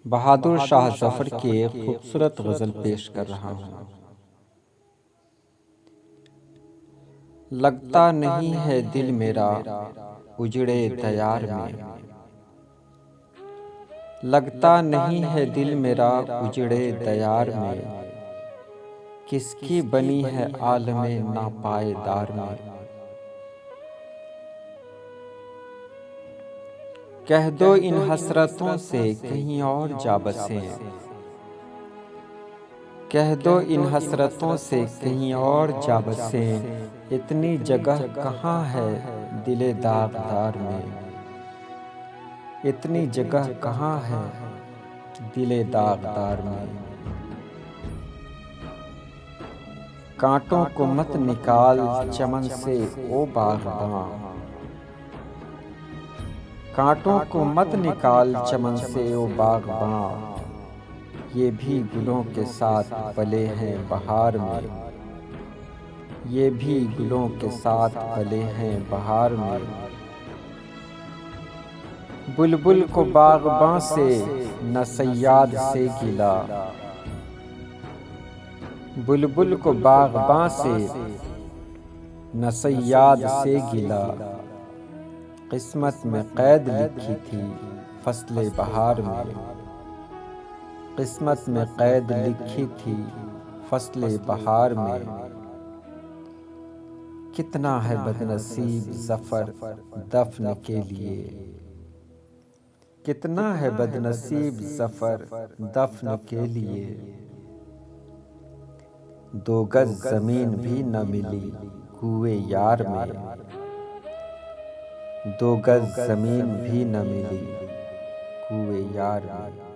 बहादुर शाह जफर की एक खूबसूरत गज़ल पेश कर रहा हूँ। लगता नहीं है दिल मेरा उजड़े दयार में, लगता नहीं है दिल मेरा उजड़े दयार में, किसकी बनी है आलमे नापायदार में। कह दो इन हसरतों से कहीं और जा बसें, कह दो इन हसरतों से कहीं और जा बसें, इतनी जगह कहाँ है दिले दागदार में, इतनी जगह कहाँ है दिले दागदार में। कांटों को मत निकाल चमन से ओ बागबां, कांटों को मत निकाल चमन से ओ बागबां, ये भी गुलों के साथ पले हैं बहार में, ये भी गुलों के साथ पले हैं बहार में। बुलबुल को बागबां से न सय्याद से गिला, बुलबुल को बागबां से न सय्याद से गिला, किस्मत में कैद लिखी थी फसले बहार में, किस्मत में कैद लिखी थी फसले बहार में। कितना है बदनसीब ज़फ़र दफ़न के लिए, कितना है बदनसीब ज़फ़र दफ़न के लिए, दो गज ज़मीन भी न मिली कुए यार में, दो गज ज़मीन भी न मिली कुए यार में।